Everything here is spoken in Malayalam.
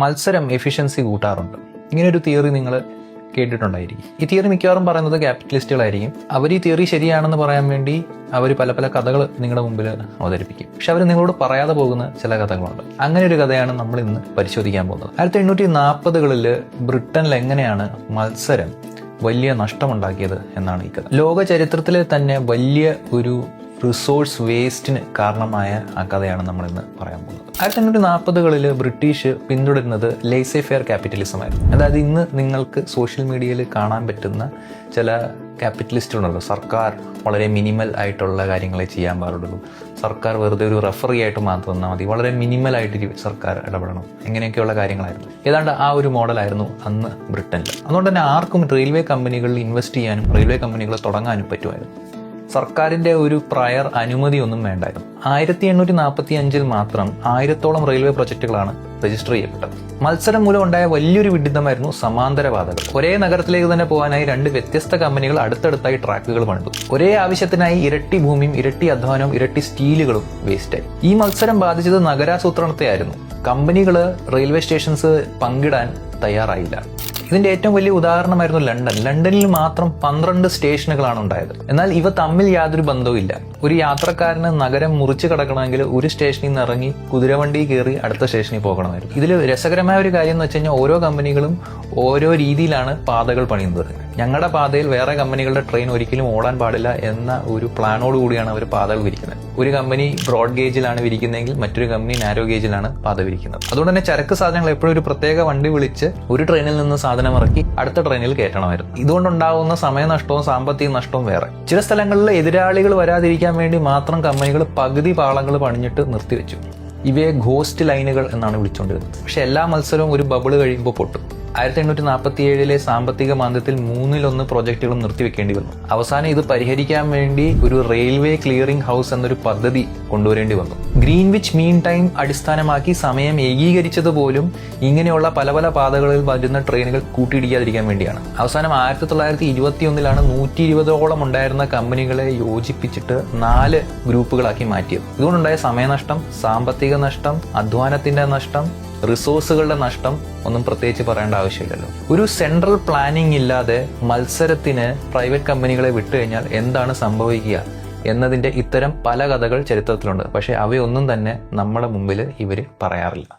മത്സരം എഫിഷ്യൻസി കൂട്ടാറുണ്ട്. ഇങ്ങനെയൊരു തിയറി നിങ്ങൾ കേട്ടിട്ടുണ്ടായിരിക്കും. ഈ തിയറി മിക്കവാറും പറയുന്നത് ക്യാപിറ്റലിസ്റ്റുകളായിരിക്കും. അവർ ഈ തിയറി ശരിയാണെന്ന് പറയാൻ വേണ്ടി അവർ പല പല കഥകൾ നിങ്ങളുടെ മുമ്പിൽ അവതരിപ്പിക്കും. പക്ഷെ അവർ നിങ്ങളോട് പറയാതെ പോകുന്ന ചില കഥകളുണ്ട്. അങ്ങനെ ഒരു കഥയാണ് നമ്മൾ ഇന്ന് പരിശോധിക്കാൻ പോകുന്നത്. 1840-കളിൽ ബ്രിട്ടനിൽ എങ്ങനെയാണ് മത്സരം വലിയ നഷ്ടമുണ്ടാക്കിയത് എന്നാണ് ഈ കഥ. ലോക ചരിത്രത്തിലെ തന്നെ വലിയ ഒരു റിസോഴ്സ് വേസ്റ്റിന് കാരണമായ ആ കഥയാണ് നമ്മൾ ഇന്ന് പറയാൻ പോകുന്നത്. 1840-കളിൽ ബ്രിട്ടീഷ് പിന്തുടരുന്നത് ലേസേ ഫെയർ ക്യാപിറ്റലിസം ആയിരുന്നു. അതായത് ഇന്ന് നിങ്ങൾക്ക് സോഷ്യൽ മീഡിയയിൽ കാണാൻ പറ്റുന്ന ചില ക്യാപിറ്റലിസ്റ്റുകളുണ്ടല്ലോ, സർക്കാർ വളരെ മിനിമൽ ആയിട്ടുള്ള കാര്യങ്ങളെ ചെയ്യാൻ പാടുള്ളൂ, സർക്കാർ വെറുതെ ഒരു റെഫറി ആയിട്ട് മാത്രം തന്നാൽ മതി, വളരെ മിനിമലായിട്ട് സർക്കാർ ഇടപെടണം, ഇങ്ങനെയൊക്കെയുള്ള കാര്യങ്ങളായിരുന്നു. ഏതാണ്ട് ആ ഒരു മോഡലായിരുന്നു അന്ന് ബ്രിട്ടനിൽ. അതുകൊണ്ട് തന്നെ ആർക്കും റെയിൽവേ കമ്പനികളിൽ ഇൻവെസ്റ്റ് ചെയ്യാനും റെയിൽവേ കമ്പനികൾ തുടങ്ങാനും പറ്റുമായിരുന്നു. സർക്കാരിൻ്റെ ഒരു പ്രയർ അനുമതിയൊന്നും വേണ്ടായിരുന്നു. 1845-ൽ മാത്രം 1000-ഓളം റെയിൽവേ പ്രൊജക്റ്റുകളാണ് രജിസ്റ്റർ ചെയ്യപ്പെട്ടത്. മത്സരം മൂലം ഉണ്ടായ വലിയൊരു വിഡിത്തമായിരുന്നു സമാന്തര പാതകൾ. ഒരേ നഗരത്തിലേക്ക് തന്നെ പോകാനായി 2 വ്യത്യസ്ത കമ്പനികൾ അടുത്തടുത്തായി ട്രാക്കുകൾ പണിതു. ഒരേ ആവശ്യത്തിനായി ഇരട്ടി ഭൂമിയും ഇരട്ടി അധ്വാനവും ഇരട്ടി സ്റ്റീലുകളും വേസ്റ്റായി. ഈ മത്സരം ബാധിച്ചത് നഗരാസൂത്രണത്തെയായിരുന്നു. കമ്പനികൾ റെയിൽവേ സ്റ്റേഷൻസ് പങ്കിടാൻ തയ്യാറായില്ല. ഇതിന്റെ ഏറ്റവും വലിയ ഉദാഹരണമായിരുന്നു ലണ്ടൻ. ലണ്ടനിൽ മാത്രം 12 സ്റ്റേഷനുകളാണ് ഉണ്ടായത്. എന്നാൽ ഇവ തമ്മിൽ യാതൊരു ബന്ധവും ഇല്ല. ഒരു യാത്രക്കാരന് നഗരം മുറിച്ച് കടക്കണമെങ്കിൽ ഒരു സ്റ്റേഷനിൽ നിന്ന് ഇറങ്ങി കുതിരവണ്ടി കയറി അടുത്ത സ്റ്റേഷനിൽ പോകണമായിരുന്നു. ഇതിൽ രസകരമായ ഒരു കാര്യം എന്ന് വെച്ച് കഴിഞ്ഞാൽ ഓരോ കമ്പനികളും ഓരോ രീതിയിലാണ് പാതകൾ പണിയുന്നത്. ഞങ്ങളുടെ പാതയിൽ വേറെ കമ്പനികളുടെ ട്രെയിൻ ഒരിക്കലും ഓടാൻ പാടില്ല എന്ന ഒരു പ്ലാനോട് കൂടിയാണ് അവർ പാതകൾ വിരിക്കുന്നത്. ഒരു കമ്പനി ബ്രോഡ് ഗേജിലാണ് വിരിക്കുന്നതെങ്കിൽ മറ്റൊരു കമ്പനി നാരോ ഗേജിലാണ് പാത വിരിക്കുന്നത്. അതുകൊണ്ട് തന്നെ ചരക്ക് സാധനങ്ങൾ എപ്പോഴും ഒരു പ്രത്യേക വണ്ടി വിളിച്ച് ഒരു ട്രെയിനിൽ നിന്ന് സാധനം ഇറക്കി അടുത്ത ട്രെയിനിൽ കയറ്റണമായിരുന്നു. ഇതുകൊണ്ടുണ്ടാകുന്ന സമയനഷ്ടവും സാമ്പത്തിക നഷ്ടവും വേറെ. ചില സ്ഥലങ്ങളിൽ എതിരാളികൾ വരാതിരിക്കാൻ വേണ്ടി മാത്രം കമ്പനികൾ പകുതി പാളങ്ങൾ പണിഞ്ഞിട്ട് നിർത്തിവെച്ചു. ഇവയെ ഗോസ്റ്റ് ലൈനുകൾ എന്നാണ് വിളിച്ചുകൊണ്ടിരുന്നത്. പക്ഷെ എല്ലാ മത്സരവും ഒരു ബബിള് കഴിയുമ്പോൾ പൊട്ടും. 1847-ലെ സാമ്പത്തിക മാന്ദ്യത്തിൽ 1/3 പ്രോജക്റ്റുകളും നിർത്തിവെക്കേണ്ടി വന്നു. അവസാനം ഇത് പരിഹരിക്കാൻ വേണ്ടി ഒരു റെയിൽവേ ക്ലിയറിംഗ് ഹൗസ് എന്നൊരു പദ്ധതി കൊണ്ടുവരേണ്ടി വന്നു. ഗ്രീൻവിച്ച് മീൻ ടൈം അടിസ്ഥാനമാക്കി സമയം ഏകീകരിച്ചത് പോലും ഇങ്ങനെയുള്ള പല പല പാതകളിൽ വരുന്ന ട്രെയിനുകൾ കൂട്ടിയിടിക്കാതിരിക്കാൻ വേണ്ടിയാണ്. അവസാനം 1921-ലാണ് 120-ഓളം ഉണ്ടായിരുന്ന കമ്പനികളെ യോജിപ്പിച്ചിട്ട് 4 ഗ്രൂപ്പുകളാക്കി മാറ്റിയത്. ഇതുകൊണ്ടുണ്ടായ സമയനഷ്ടം, സാമ്പത്തിക നഷ്ടം, അധ്വാനത്തിന്റെ നഷ്ടം, റിസോഴ്സുകളുടെ നഷ്ടം ഒന്നും പ്രത്യേകിച്ച് പറയേണ്ട ആവശ്യമില്ലല്ലോ. ഒരു സെൻട്രൽ പ്ലാനിംഗ് ഇല്ലാതെ മത്സരത്തിന് പ്രൈവറ്റ് കമ്പനികളെ വിട്ടുകഴിഞ്ഞാൽ എന്താണ് സംഭവിക്കുക എന്നതിൻ്റെ ഇത്തരം പല കഥകൾ ചരിത്രത്തിലുണ്ട്. പക്ഷെ അവയൊന്നും തന്നെ നമ്മുടെ മുമ്പിൽ ഇവർ പറയാറില്ല.